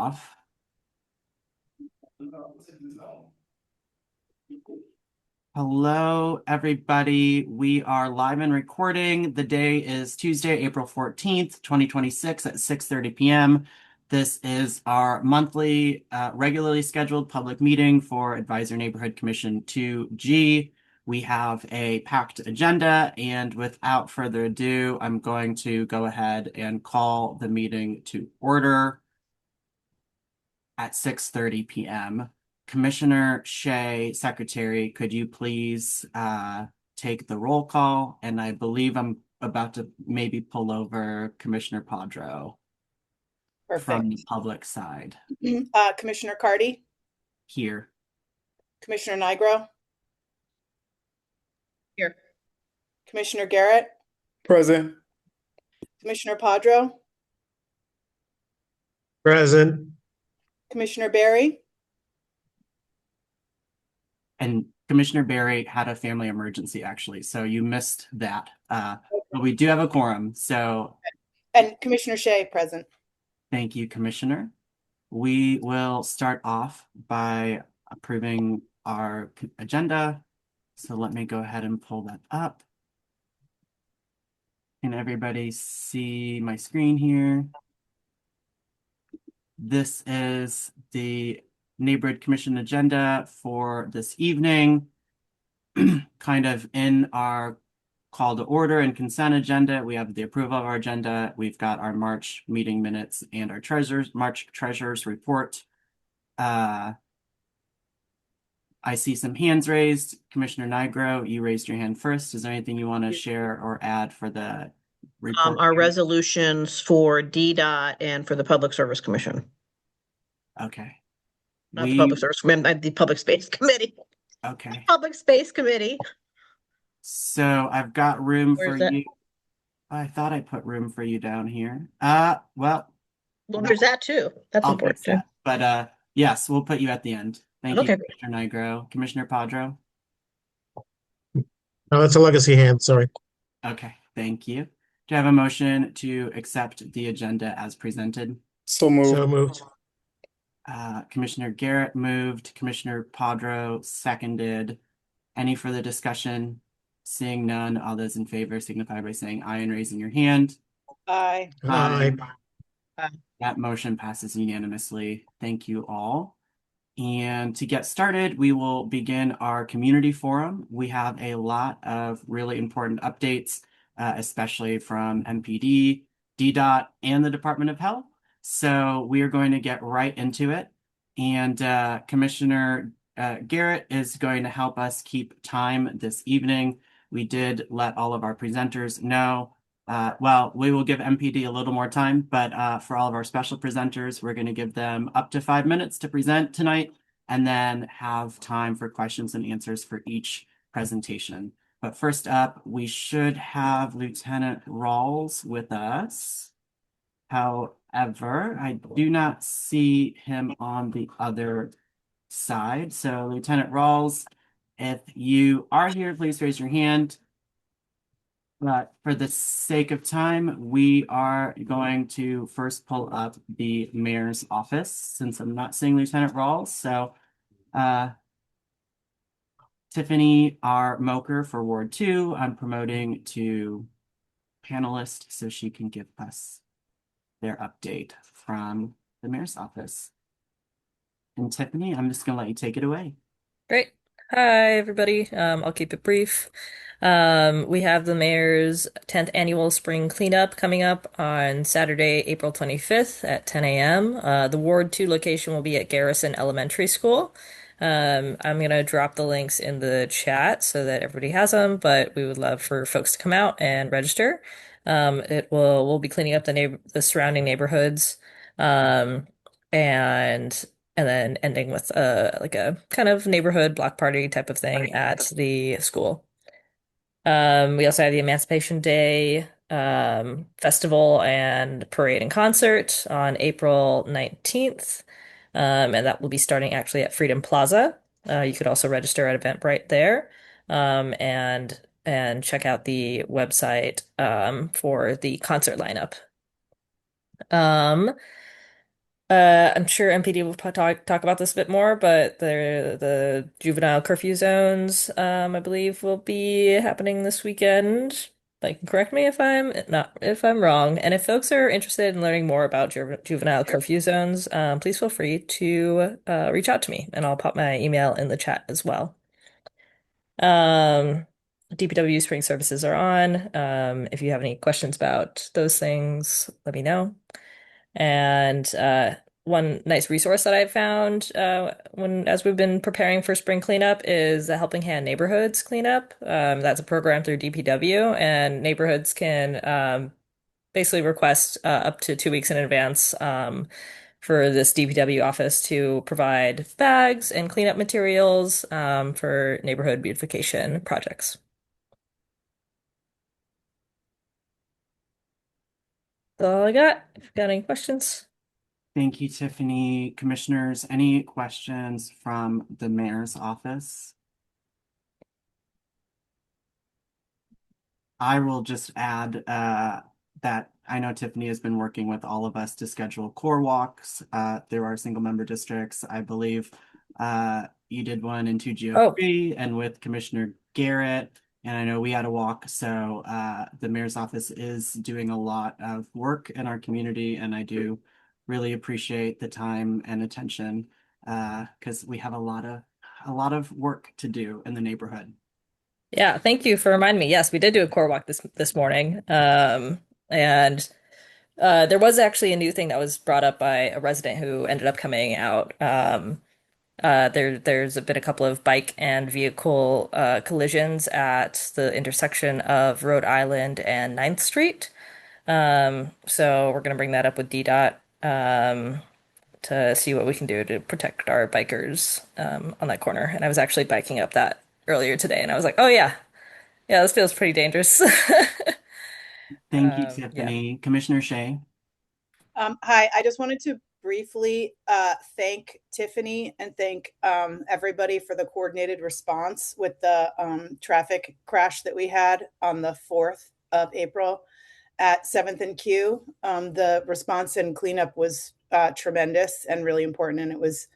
off. Hello, everybody. We are live and recording. The day is Tuesday, April 14th, 2026 at 6:30 p.m. This is our monthly, regularly scheduled public meeting for Advisor Neighborhood Commission 2G. We have a packed agenda, and without further ado, I'm going to go ahead and call the meeting to order at 6:30 p.m. Commissioner Shea, Secretary, could you please take the roll call? And I believe I'm about to maybe pull over Commissioner Padro from the Perfect. public side Commissioner Cardy, here. Commissioner Nigro, Here. Commissioner Garrett, Present. Commissioner Padro, Present. Commissioner Barry. And Commissioner Barry had a family emergency, actually, so you missed that. But we do have a quorum, so And Commissioner Shea present. thank you, Commissioner. We will start off by approving our agenda. So let me go ahead and pull that up. Can everybody see my screen here? This is the Neighborhood Commission agenda for this evening. Kind of in our call to order and consent agenda, we have the approval of our agenda. We've got our March meeting minutes and our March treasurer's report. I see some hands raised. Commissioner Nigro, you raised your hand first. Is there anything you want to share or add for the report? Our resolutions for DDOT and for the Public Service Commission. Okay. Not the Public Service, the Public Space Committee. Okay. Public Space Committee. So I've got room Where's for that? you. I thought I put room for you down here. Well, there's that too. That's I'll important fix too. that. But yes, we'll put you at the end. Thank you, Okay. Commissioner Nigro. Commissioner Padro? No, that's a legacy hand. Sorry. Okay, thank you. Do I have a motion to accept the agenda as presented? So moved. Commissioner Garrett moved, Commissioner Padro seconded. Any further discussion? Seeing none, all those in favor signify by saying aye and raising your hand. Aye. Aye. That motion passes unanimously. Thank you all. And to get started, we will begin our community forum. We have a lot of really important updates, especially from MPD, DDOT, and the Department of Health. So we are going to get right into it. And Commissioner Garrett is going to help us keep time this evening. We did let all of our presenters know. Well, we will give MPD a little more time, but for all of our special presenters, we're going to give them up to 5 minutes to present tonight and then have time for questions and answers for each presentation. But first up, we should have Lieutenant Rawls with us. However, I do not see him on the other side. So Lieutenant Rawls, if you are here, please raise your hand. But for the sake of time, we are going to first pull up the mayor's office since I'm not seeing Lieutenant Rawls. So Tiffany R. Moker for Ward 2, I'm promoting to panelist so she can give us their update from the mayor's office. And Tiffany, I'm just going to let you take it away. Great. Hi, everybody. I'll keep it brief. We have the mayor's 10th annual spring cleanup coming up on Saturday, April 25th at 10 a.m. The Ward 2 location will be at Garrison Elementary School. I'm going to drop the links in the chat so that everybody has them, but we would love for folks to come out and register. We'll be cleaning up the surrounding neighborhoods, and then ending with like a kind of neighborhood block party type of thing at the school. We also have the Emancipation Day festival and parade and concert on April 19th. And that will be starting actually at Freedom Plaza. You could also register at Eventbrite there. And check out the website for the concert lineup. I'm sure MPD will talk about this a bit more, but the juvenile curfew zones, I believe, will be happening this weekend. Like, correct me if I'm wrong. And if folks are interested in learning more about juvenile curfew zones, please feel free to reach out to me, and I'll pop my email in the chat as well. Um, DPW spring services are on. If you have any questions about those things, let me know. And one nice resource that I found as we've been preparing for spring cleanup is the Helping Hand Neighborhoods cleanup. That's a program through DPW, and neighborhoods can basically request up to 2 weeks in advance for this DPW office to provide bags and cleanup materials for neighborhood beautification projects. That's all I got. If you've got any questions? Thank you, Tiffany. Commissioners, any questions from the mayor's office? I will just add that I know Tiffany has been working with all of us to schedule core walks through our single member districts. I believe you did one in Oh, 2GO3 and with Commissioner Garrett. And I know we had a walk. So the mayor's office is doing a lot of work in our community. And I do really appreciate the time and attention because we have a lot of work to do in the neighborhood. yeah, thank you for reminding me. Yes, we did do a core walk this morning. And there was actually a new thing that was brought up by a resident who ended up coming out. There's been a couple of bike and vehicle collisions at the intersection of Rhode Island and Ninth Street. So we're gonna bring that up with DDOT to see what we can do to protect our bikers on that corner. And I was actually biking up that earlier today, and I was like, oh yeah, yeah, this feels pretty dangerous. Thank you, Yeah. Tiffany. Commissioner Shea. Hi, I just wanted to briefly thank Tiffany and thank everybody for the coordinated response with the traffic crash that we had on the 4th of April at 7th and Q. The response and cleanup was tremendous and really important, and it was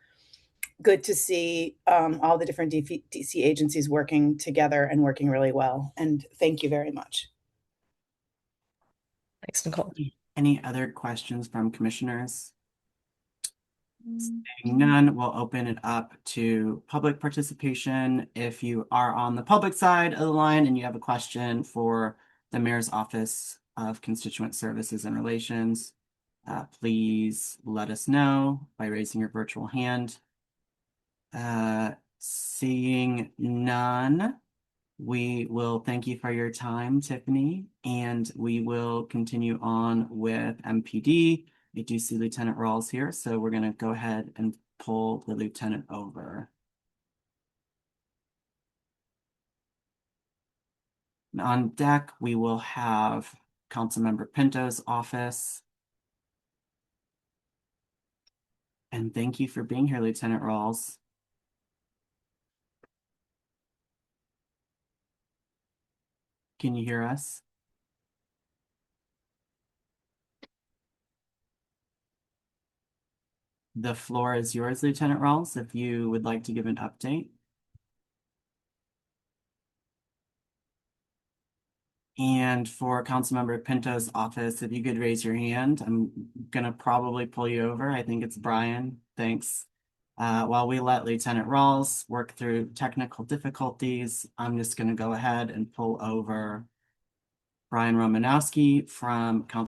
good to see all the different DC agencies working together and working really well. And thank you very much. Thanks, Nicole. Any other questions from commissioners? Seeing none, we'll open it up to public participation. If you are on the public side of the line and you have a question for the Mayor's Office of Constituent Services and Relations, please let us know by raising your virtual hand. Seeing none, we will thank you for your time, Tiffany, and we will continue on with MPD. I do see Lieutenant Rawls here, so we're going to go ahead and pull the lieutenant over. And on deck, we will have Councilmember Pinto's office. And thank you for being here, Lieutenant Rawls. Can you hear us? The floor is yours, Lieutenant Rawls, if you would like to give an update. And for Councilmember Pinto's office, if you could raise your hand, I'm gonna probably pull you over. I think it's Brian. Thanks. While we let Lieutenant Rawls work through technical difficulties, I'm just gonna go ahead and pull over Brian Romanowski from Council.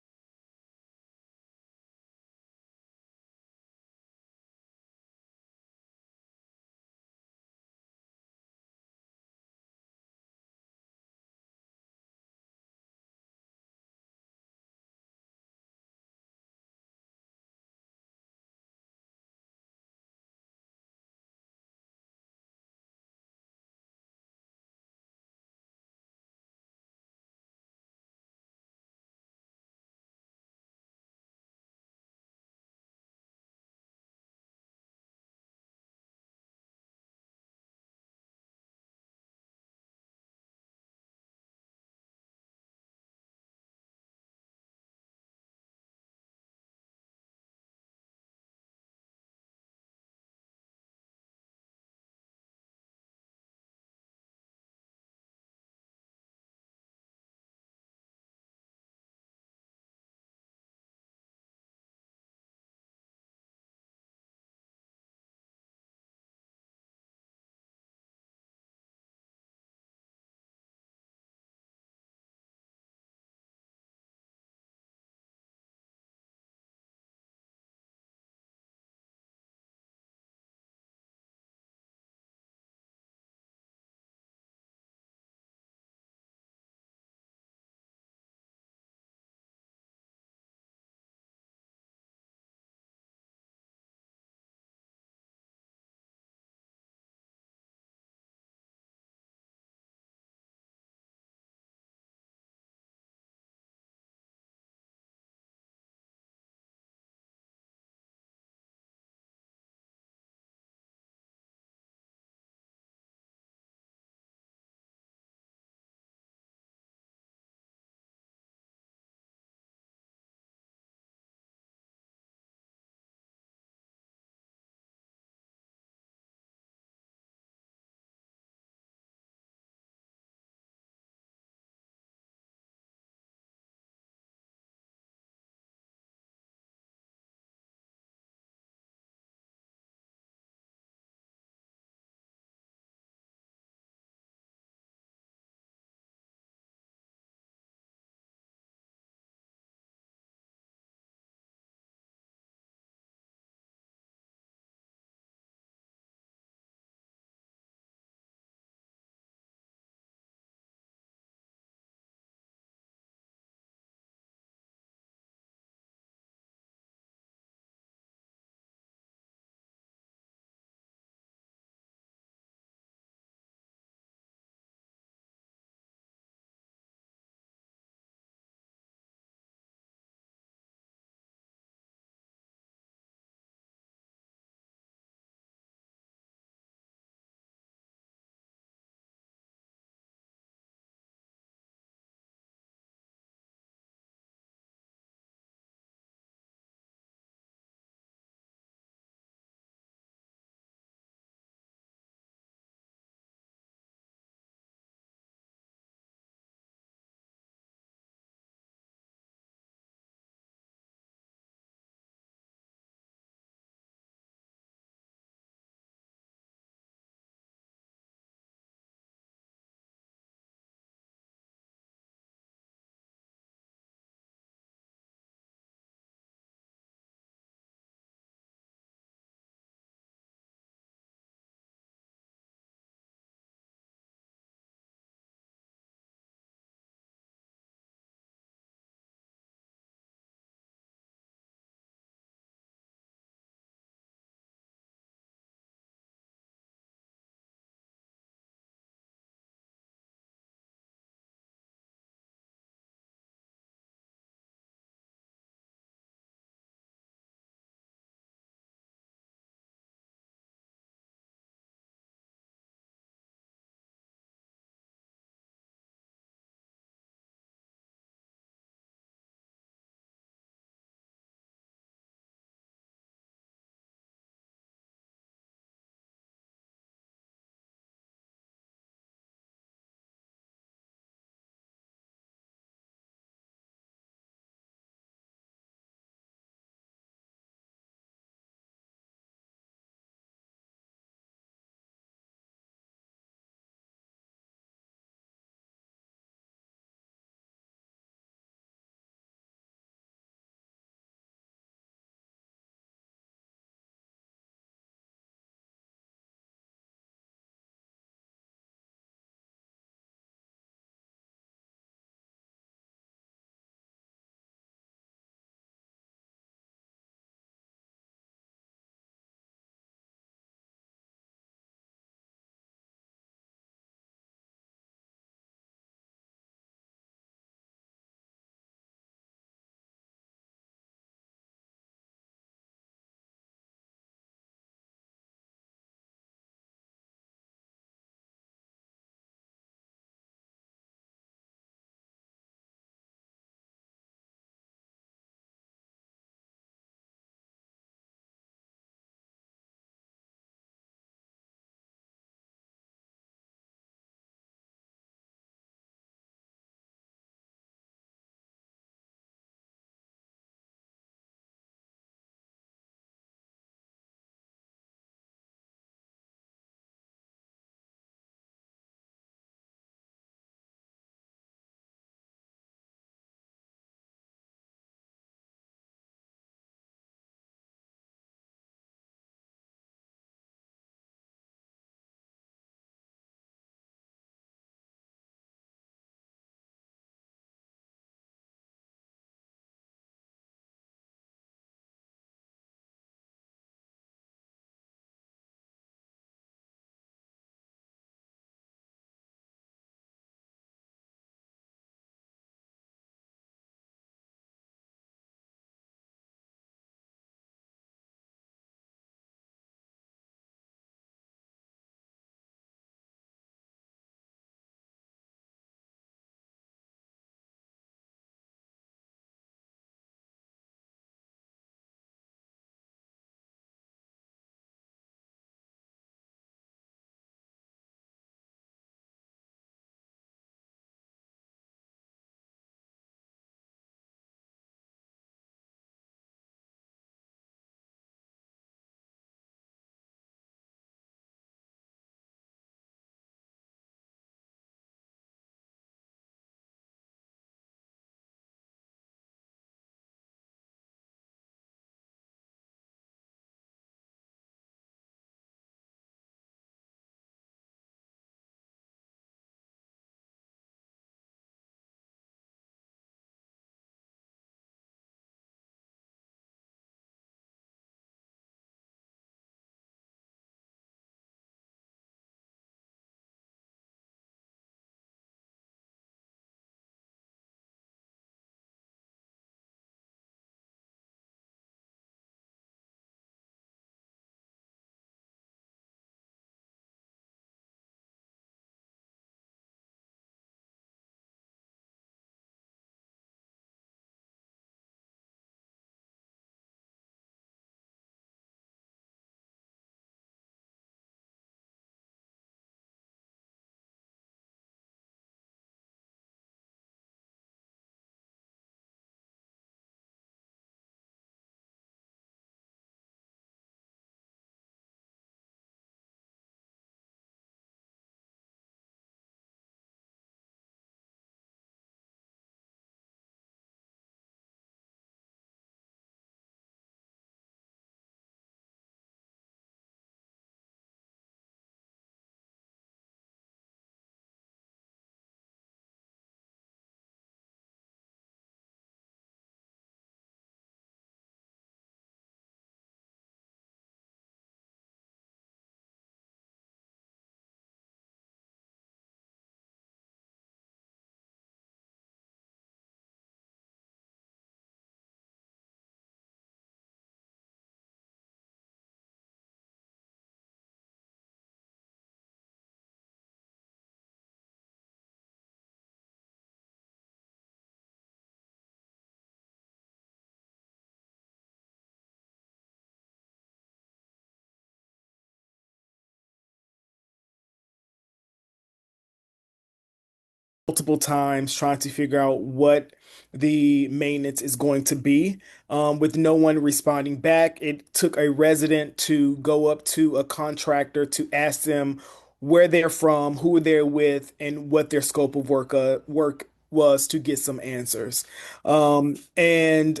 multiple times trying to figure out what the maintenance is going to be, with no one responding back. It took a resident to go up to a contractor to ask them where they're from, who they're with, and what their scope of work was to get some answers. And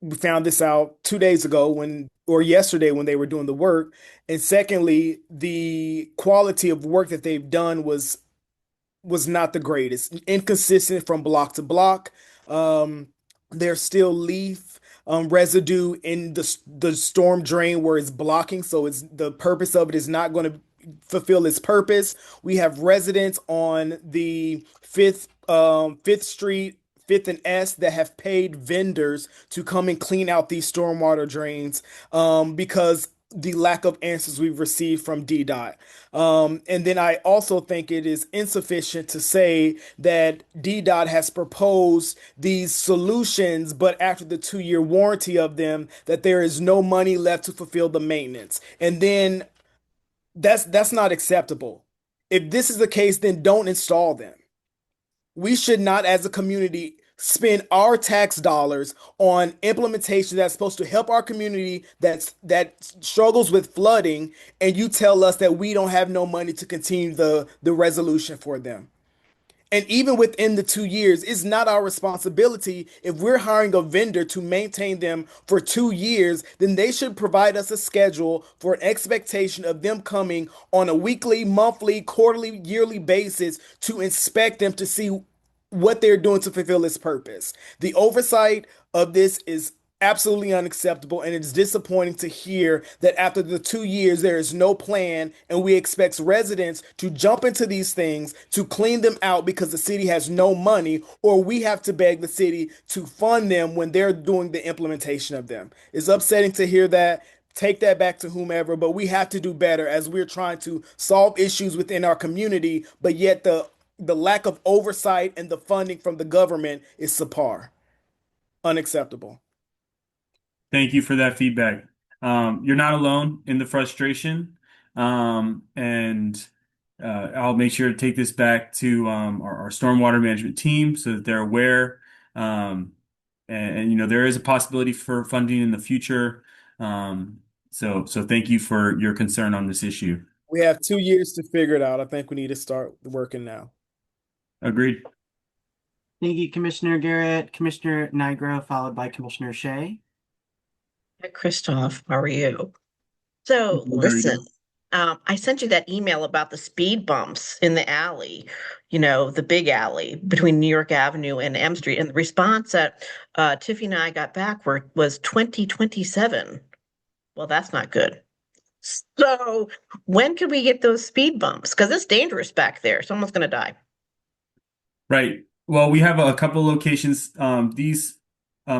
we found this out 2 days ago or yesterday when they were doing the work. And secondly, the quality of work that they've done was not the greatest. Inconsistent from block to block. Um, there's still leaf residue in the storm drain where it's blocking, so it's the purpose of it is not going to fulfill its purpose. We have residents on the Fifth Street, Fifth and S that have paid vendors to come and clean out these stormwater drains because the lack of answers we've received from DDOT. And then I also think it is insufficient to say that DDOT has proposed these solutions, but after the 2-year warranty of them, that there is no money left to fulfill the maintenance. And then that's not acceptable. If this is the case, then don't install them. We should not, as a community, spend our tax dollars on implementation that's supposed to help our community that struggles with flooding, and you tell us that we don't have no money to continue the resolution for them. And even within the 2 years, it's not our responsibility. If we're hiring a vendor to maintain them for 2 years, then they should provide us a schedule for an expectation of them coming on a weekly, monthly, quarterly, yearly basis to inspect them to see what they're doing to fulfill its purpose. The oversight of this is absolutely unacceptable, and it's disappointing to hear that after the 2 years there is no plan, and we expect residents to jump into these things to clean them out because the city has no money, or we have to beg the city to fund them when they're doing the implementation of them. It's upsetting to hear that. Take that back to whomever, but we have to do better as we're trying to solve issues within our community, but yet the lack of oversight and the funding from the government is subpar. Unacceptable. Thank you for that feedback. You're not alone in the frustration. And I'll make sure to take this back to our stormwater management team so that they're aware. And, there is a possibility for funding in the future. So thank you for your concern on this issue. We have 2 years to figure it out. I think we need to start working now. Agreed. Thank you, Commissioner Garrett. Commissioner Nigro, followed by Commissioner Shea. Hi, Christoph, how are you? So How are you? listen, I sent you that email about the speed bumps in the alley, the big alley between New York Avenue and M Street. And the response that Tiffany and I got back was 2027. Well, that's not good. So when can we get those speed bumps? Because it's dangerous back there. Someone's going to die. Right. Well, we have a couple locations. The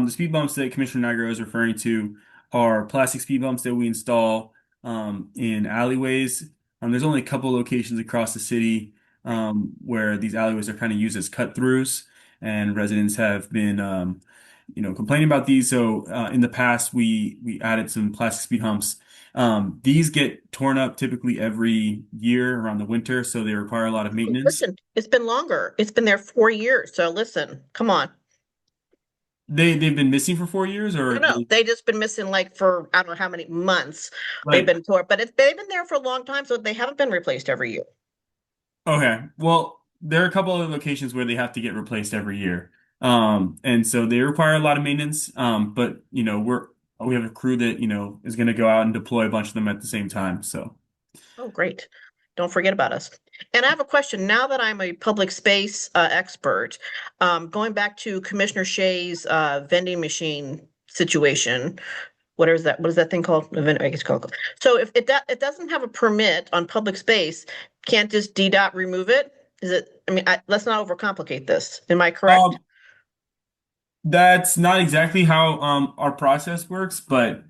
speed bumps that Commissioner Nigro is referring to are plastic speed bumps that we install in alleyways. There's only a couple locations across the city where these alleyways are kind of used as cut-throughs, and residents have been complaining about these. So in the past, we added some plastic speed humps. These get torn up typically every year around the winter, so they require a lot of maintenance. Listen, it's been longer. It's been there 4 years. So listen, come on. They've been missing for 4 years, or No, they just been missing like for I don't know how many months they've right. been tore, but they've been there for a long time, so they haven't been replaced every year. Okay. Well, there are a couple of locations where they have to get replaced every year. And so they require a lot of maintenance. But we have a crew that, is going to go out and deploy a bunch of them at the same time. So, Oh, great. Don't forget about us. And I have a question. Now that I'm a public space expert, going back to Commissioner Shea's vending machine situation, what is that? What is that thing called? I guess it's called. So if it doesn't have a permit on public space, can't just DDOT remove it? Is it? I mean, let's not overcomplicate this. Am I correct? That's not exactly how our process works, but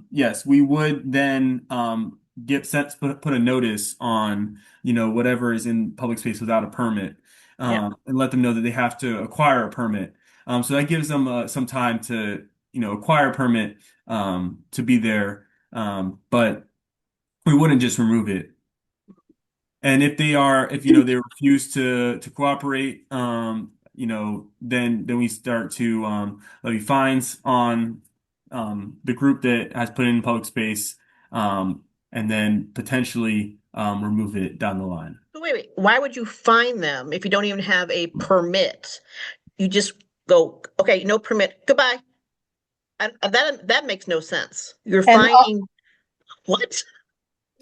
yes, we would then put a notice on whatever is in public space without a permit, Yeah. and let them know that they have to acquire a permit. So that gives them some time to acquire a permit to be there, but we wouldn't just remove it. And if they refuse to cooperate, then we start to levy fines on the group that has put it in public space, and then potentially remove it down the line. Wait. Why would you fine them if you don't even have a permit? You just go, okay, no permit, goodbye. And that makes no sense. You're And fining what?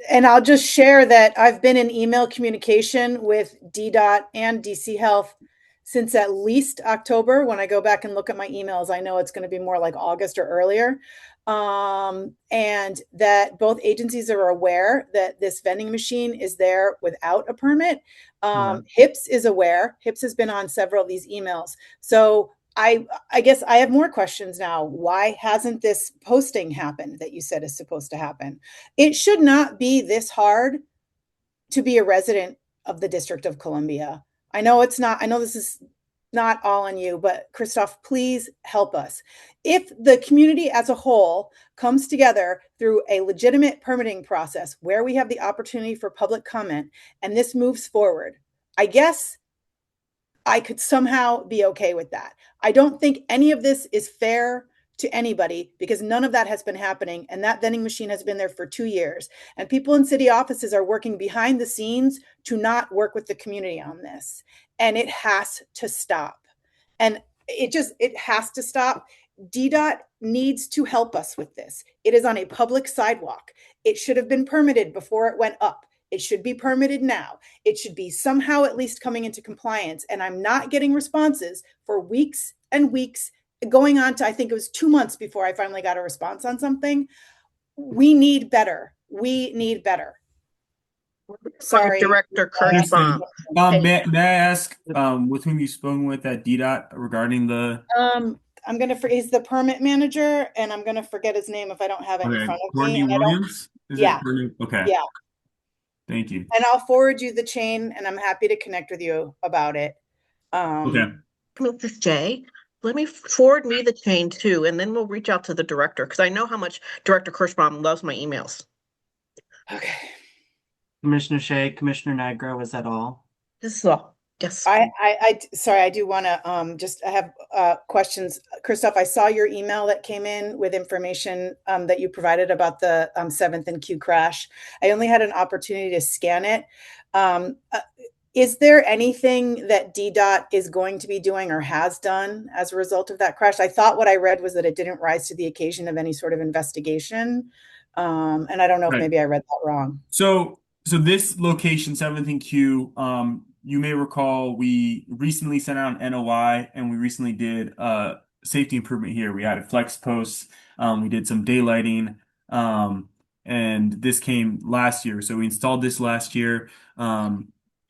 And I'll just share that I've been in email communication with DDOT and DC Health since at least October. When I go back and look at my emails, I know it's going to be more like August or earlier. And that both agencies are aware that this vending machine is there without a permit. HIPS is aware. HIPS has been on several of these emails. So I guess I have more questions now. Why hasn't this posting happened that you said is supposed to happen? It should not be this hard to be a resident of the District of Columbia. I know it's not, I know this is not all on you, but Christoph, please help us. If the community as a whole comes together through a legitimate permitting process where we have the opportunity for public comment and this moves forward, I guess I could somehow be okay with that. I don't think any of this is fair to anybody because none of that has been happening. And that vending machine has been there for 2 years. And people in city offices are working behind the scenes to not work with the community on this. And it has to stop. And it has to stop. DDOT needs to help us with this. It is on a public sidewalk. It should have been permitted before it went up. It should be permitted now. It should be somehow at least coming into compliance. And I'm not getting responses for weeks and weeks, going on to, I think it was 2 months before I finally got a response on something. We need better. We need better. Sorry. Director Kirschbaum. May I ask with whom you've spoken with at DDOT regarding the I'm gonna he's the permit manager, and I'm gonna forget his name if I don't have it in front of me. Courtney And I don't, Williams? yeah, Okay. yeah. Thank you. And I'll forward you the chain, and I'm happy to connect with you about it. Okay. Mrs. J, let me forward me the chain too, and then we'll reach out to the director because I know how much Director Kirschbaum loves my emails. Okay. Commissioner Shea, Commissioner Nigro, was that all? This is all. Yes. Sorry, I do want to just I have questions. Christoph, I saw your email that came in with information that you provided about the 7th and Q crash. I only had an opportunity to scan it. Is there anything that DDOT is going to be doing or has done as a result of that crash? I thought what I read was that it didn't rise to the occasion of any sort of investigation. And I don't know if maybe I read that wrong. So this location, 7th and Q, you may recall we recently sent out an NOI and we recently did safety improvement here. We added flex posts, we did some daylighting, and this came last year. So we installed this last year.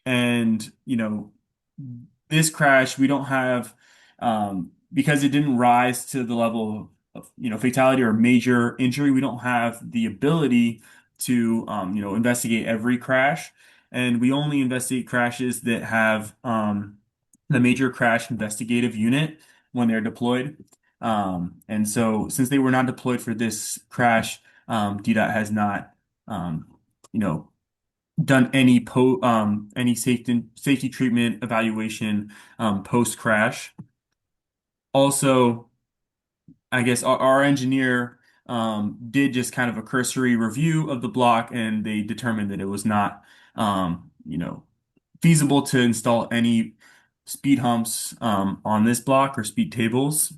And this crash, we don't have, because it didn't rise to the level of, fatality or major injury, we don't have the ability to, investigate every crash. And we only investigate crashes that have the major crash investigative unit when they're deployed. And so since they were not deployed for this crash, DDOT has not, done any safety treatment evaluation post crash. Also, I guess our engineer did just kind of a cursory review of the block, and they determined that it was not, feasible to install any speed humps on this block or speed tables.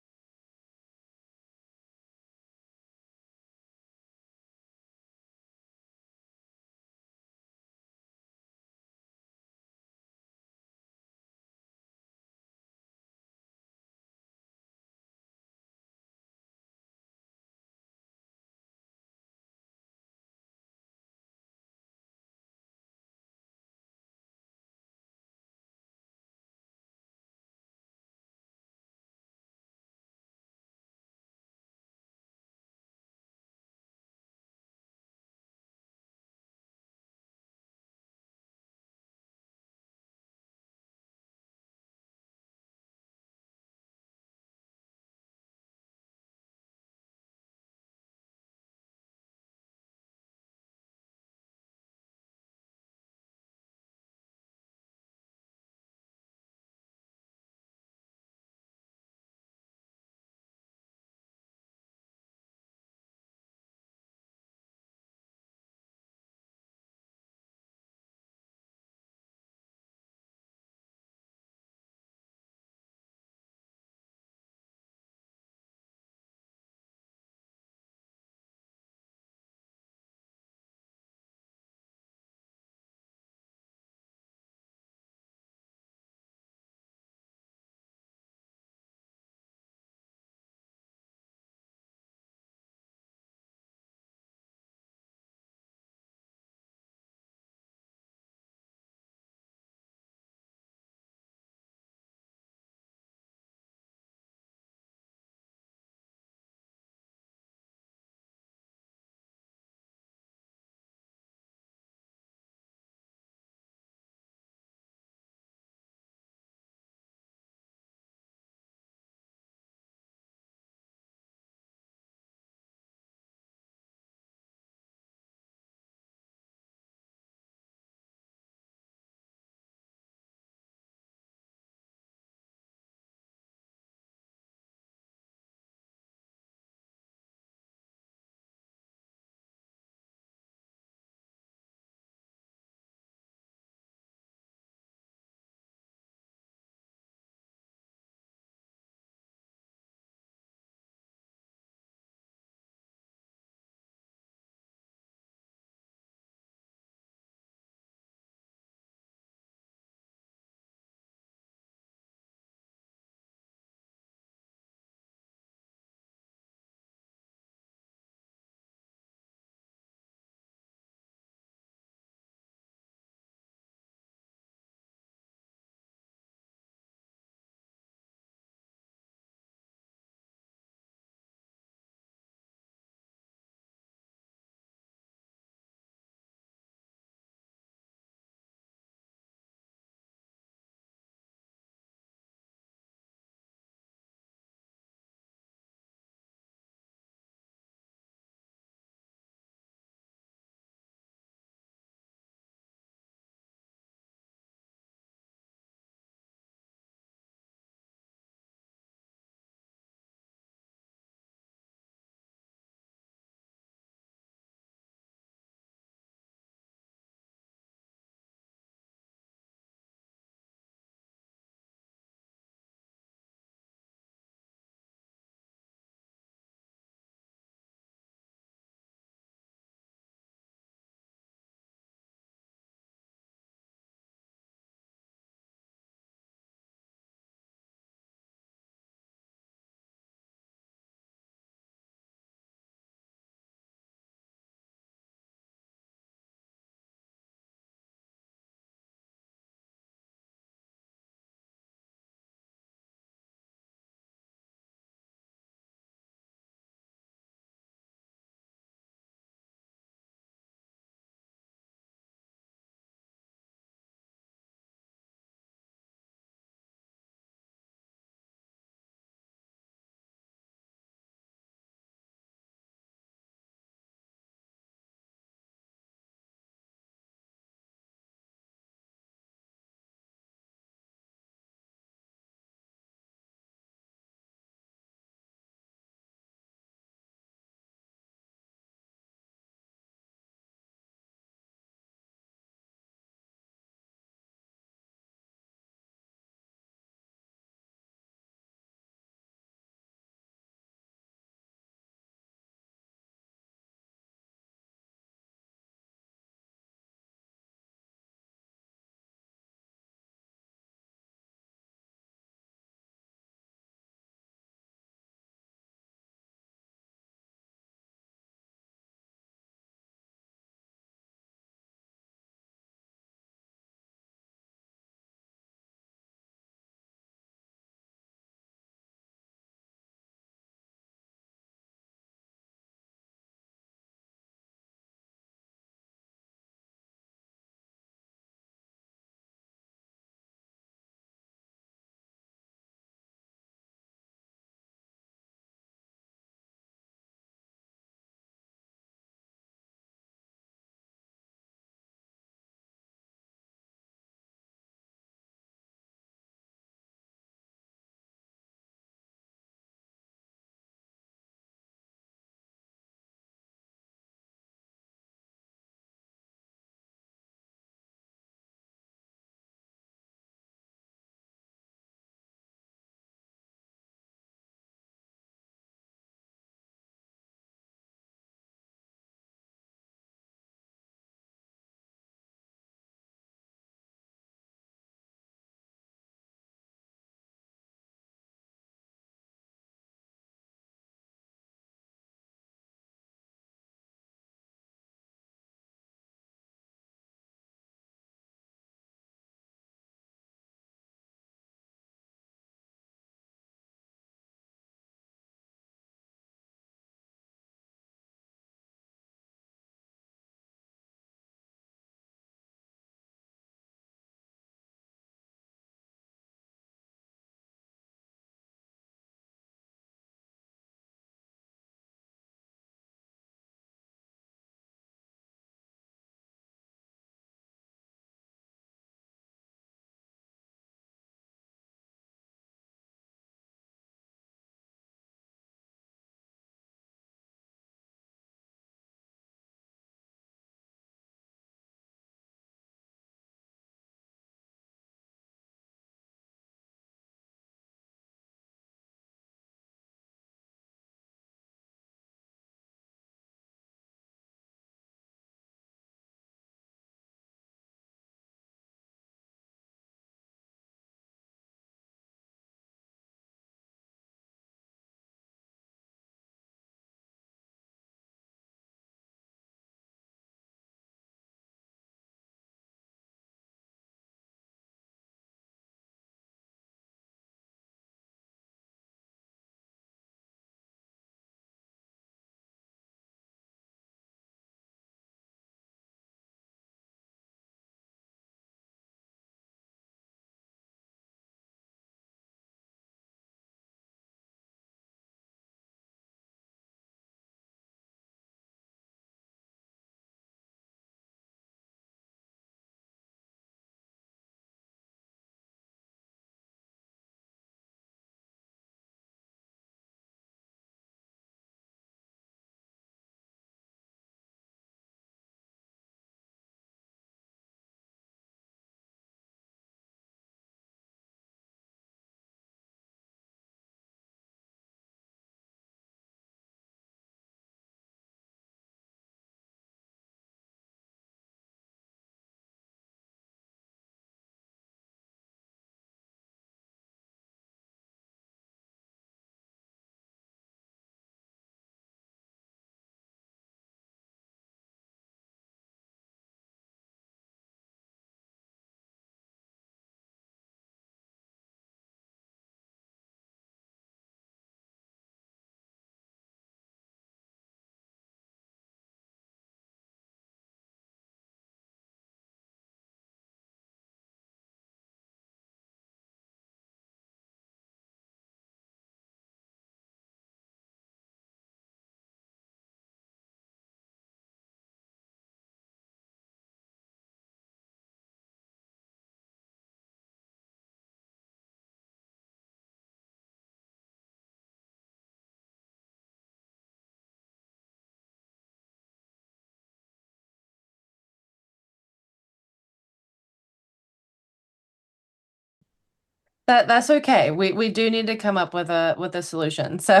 That's okay. We do need to come up with a solution. So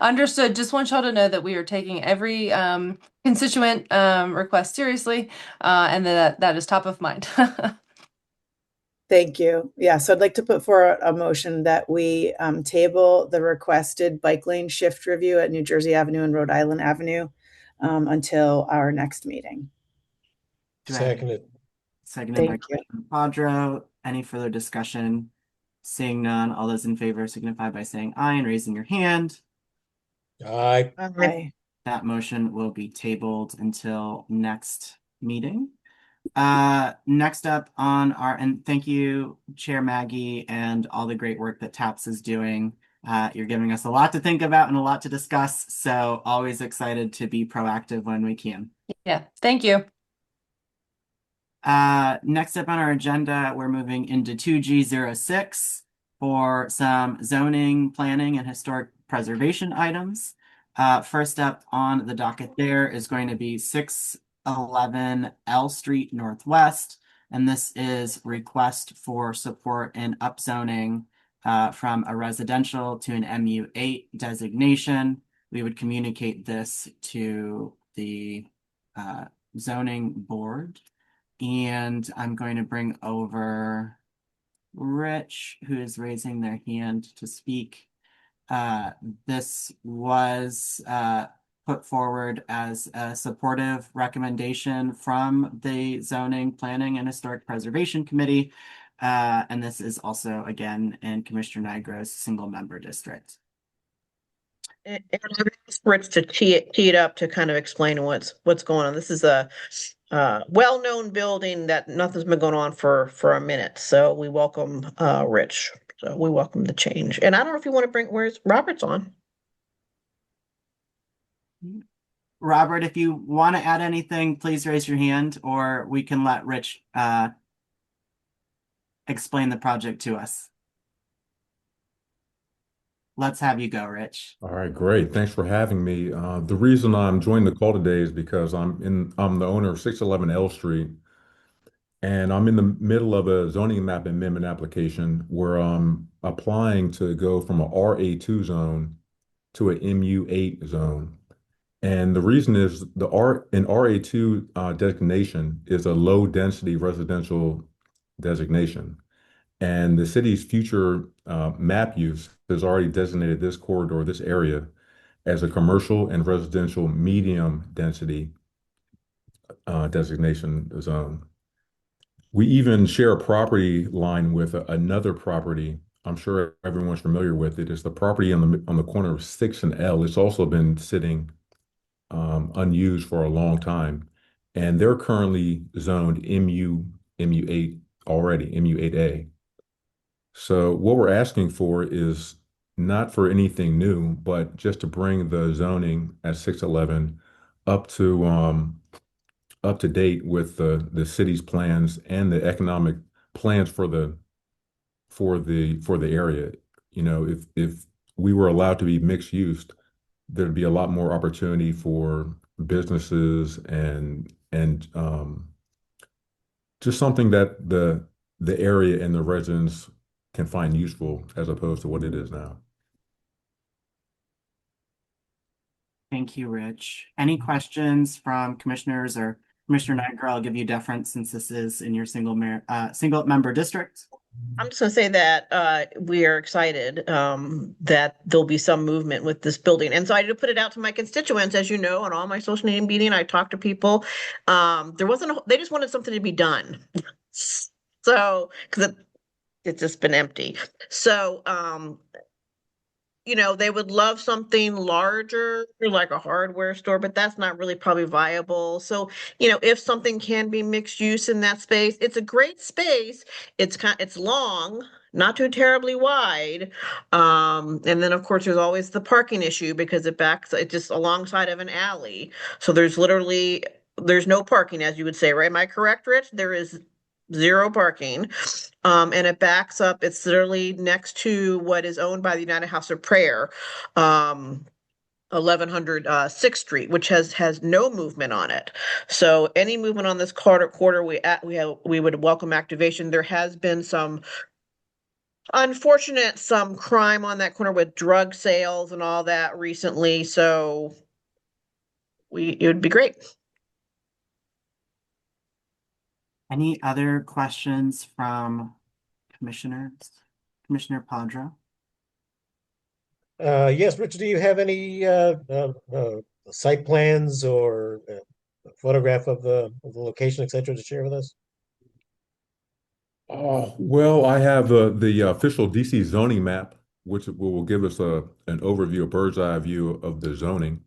understood. Just want y'all to know that we are taking every constituent request seriously, and that is top of mind. Thank you. Yeah, so I'd like to put forward a motion that we table the requested bike lane shift review at New Jersey Avenue and Rhode Island Avenue until our next meeting. Seconded. Seconded by Thank you. Commissioner Padro. Any further discussion? Seeing none, all those in favor signify by saying aye and raising your hand. Aye. Aye. That motion will be tabled until next meeting. Next up on and thank you, Chair Maggie, and all the great work that TAPS is doing. You're giving us a lot to think about and a lot to discuss, so always excited to be proactive when we can. Yeah, thank you. Next up on our agenda, we're moving into 2G06 for some zoning, planning, and historic preservation items. First up on the docket there is going to be 611 L Street Northwest, and this is request for support in upzoning from a residential to an MU8 designation. We would communicate this to the zoning board. And I'm going to bring over Rich, who is raising their hand to speak. This was put forward as a supportive recommendation from the Zoning, Planning, and Historic Preservation Committee. And this is also, again, in Commissioner Nigro's single-member district. And I asked Rich to tee it up to kind of explain what's going on. This is a well-known building that nothing's been going on for a minute. So we welcome Rich. So we welcome the change. And I don't know if you want to bring where's Robert's on. Robert, if you want to add anything, please raise your hand, or we can let Rich explain the project to us. Let's have you go, Rich. All right, great. Thanks for having me. The reason I'm joining the call today is because I'm the owner of 611 L Street, and I'm in the middle of a zoning map amendment application where I'm applying to go from a RA2 zone to an MU8 zone. And the reason is an RA2 designation is a low density residential designation. And the city's future map use has already designated this corridor, this area, as a commercial and residential medium density designation zone. We even share a property line with another property. I'm sure everyone's familiar with it. It's the property on the corner of 6 and L. It's also been sitting unused for a long time, and they're currently zoned MU8 already, MU8A. So what we're asking for is not for anything new, but just to bring the zoning at 611 up to date with the city's plans and the economic plans for the area. You know, if we were allowed to be mixed use, there'd be a lot more opportunity for businesses and just something that the area and the residents can find useful as opposed to what it is now. Thank you, Rich. Any questions from commissioners or Commissioner Nigro? I'll give you deference since this is in your single member district. I'm just going to say that we are excited that there'll be some movement with this building. And so I did put it out to my constituents, as you know, on all my social media meeting. I talked to people. They just wanted something to be done. So, because it's just been empty. So, you know, they would love something larger, like a hardware store, but that's not really probably viable. So, you know, if something can be mixed use in that space, it's a great space. It's long, not too terribly wide. And then of course there's always the parking issue because it's just alongside of an alley. So there's no parking, as you would say, right? Am I correct, Rich? There is zero parking. And it backs up. It's literally next to what is owned by the United House of Prayer, 1100 6th Street, which has no movement on it. So any movement on this quarter, we would welcome activation. There has been some Unfortunate, some crime on that corner with drug sales and all that recently, so it would be great. Any other questions from commissioners? Commissioner Padra? Yes, Richard, do you have any site plans or a photograph of the location, et cetera, to share with us? Oh, well, I have the official DC zoning map, which will give us an overview, a bird's eye view of the zoning,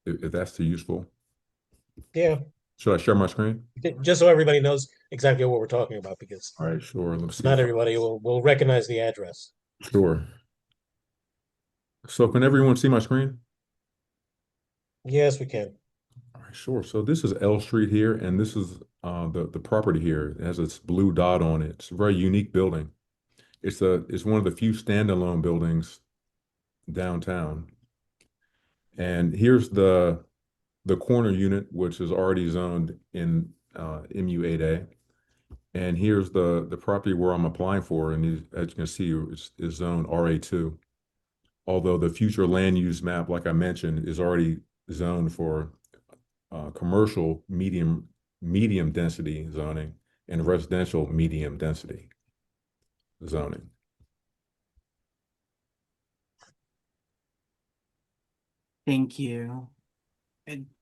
if that's too useful. Yeah, Should I share my screen? just so everybody knows exactly what we're talking about, because All right, sure. Let's see. not everybody will recognize the address. Sure. So can everyone see my screen? Yes, we can. All right, sure. So this is L Street here, and this is the property here. It has this blue dot on it. It's a very unique building. It's one of the few standalone buildings downtown. And here's the corner unit, which is already zoned in MU8A. And here's the property where I'm applying for, and as you can see, is zoned RA2. Although the future land use map, like I mentioned, is already zoned for commercial medium density zoning and residential medium density zoning. Thank you.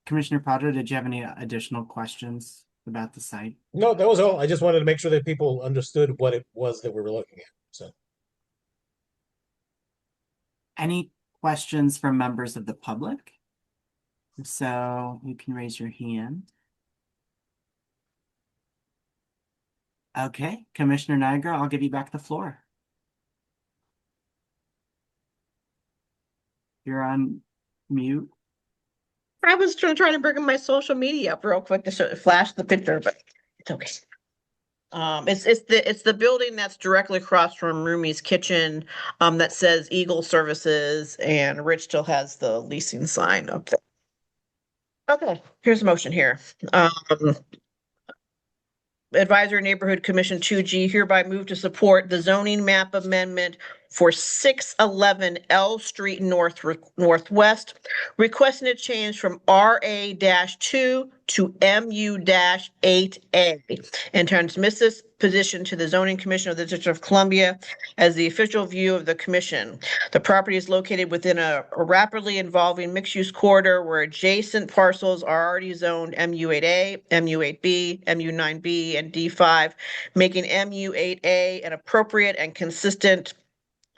Commissioner Padra, did you have any additional questions about the site? No, that was all. I just wanted to make sure that people understood what it was that we were looking at. So, Any questions from members of the public? If so, you can raise your hand. Okay, Commissioner Niagara, I'll give you back the floor. You're on mute. I was trying to bring my social media up real quick to flash the picture, but it's okay. It's the building that's directly across from Rumi's Kitchen, that says Eagle Services, and Rich still has the leasing sign up there. Okay, here's a motion here. Advisory Neighborhood Commission 2G hereby move to support the zoning map amendment for 611 L Street Northwest, requesting a change from RA-2 to MU-8A, and transmit this position to the Zoning Commission of the District of Columbia as the official view of the commission. The property is located within a rapidly evolving mixed-use corridor where adjacent parcels are already zoned MU-8A, MU-8B, MU-9B, and D5, making MU-8A an appropriate and consistent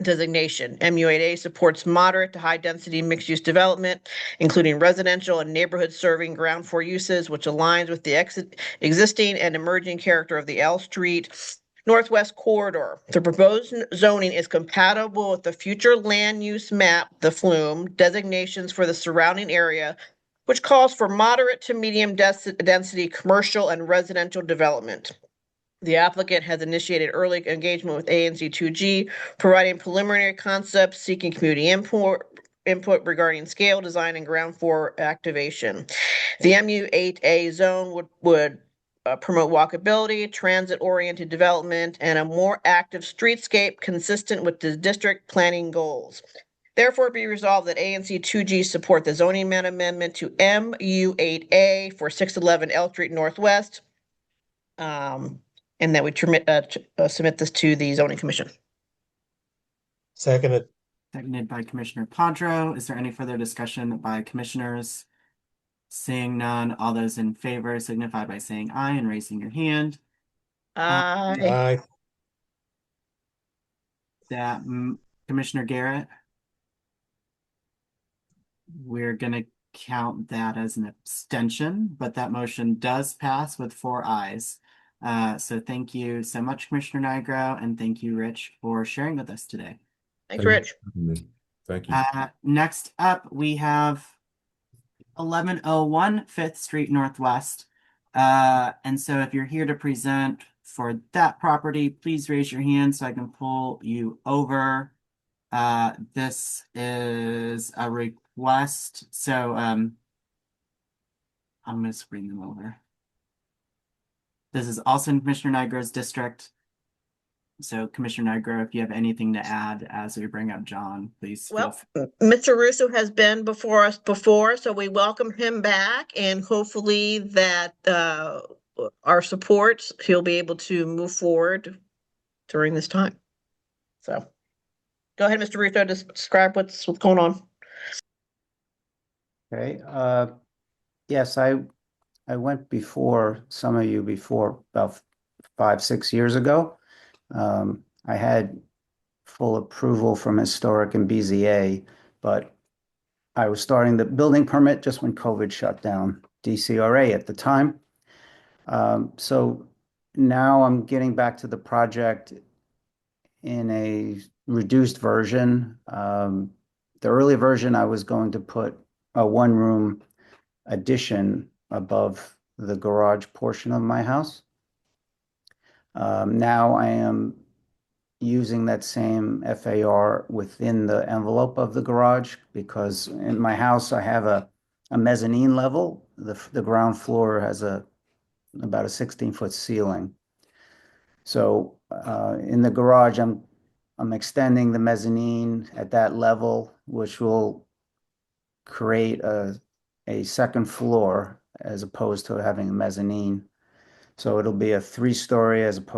designation. MU8A supports moderate to high density mixed use development, including residential and neighborhood serving ground floor uses, which aligns with the existing and emerging character of the L Street Northwest corridor. The proposed zoning is compatible with the future land use map, the FLUME, designations for the surrounding area, which calls for moderate to medium density commercial and residential development. The applicant has initiated early engagement with ANC 2G, providing preliminary concepts, seeking community input regarding scale, design, and ground floor activation. The MU8A zone would promote walkability, transit-oriented development, and a more active streetscape consistent with the district planning goals. Therefore, be resolved that ANC 2G support the zoning amendment to MU8A for 611 L Street Northwest. And that we submit this to the zoning commission. seconded. Seconded by Commissioner Padro. Is there any further discussion by commissioners? Seeing none, all those in favor signify by saying aye and raising your hand. Aye. That Commissioner Garrett, we're going to count that as an abstention, but that motion does pass with 4 ayes. So thank you so much, Commissioner Nigro, and thank you, Rich, for sharing with us today. Thanks, Rich. Thank you. Next up, we have 1101 5th Street Northwest. And so if you're here to present for that property, please raise your hand so I can pull you over. This is a request. So I'm going to bring them over. This is also in Commissioner Nigro's district. So Commissioner Nigro, if you have anything to add as we bring up John, please feel Well, free. Mr. Russo has been before us before, so we welcome him back, and hopefully that our support, he'll be able to move forward during this time. So go ahead, Mr. Russo, describe what's going on. Okay, yes, I went before some of you before about 5, 6 years ago. I had full approval from Historic and BZA, but I was starting the building permit just when COVID shut down DCRA at the time. So now I'm getting back to the project in a reduced version. The early version, I was going to put a one-room addition above the garage portion of my house. Now I am using that same FAR within the envelope of the garage because in my house I have a mezzanine level. The ground floor has about a 16-foot ceiling. So in the garage, I'm extending the mezzanine at that level, which will create a second floor as opposed to having a mezzanine. So it'll be a 3-story as opposed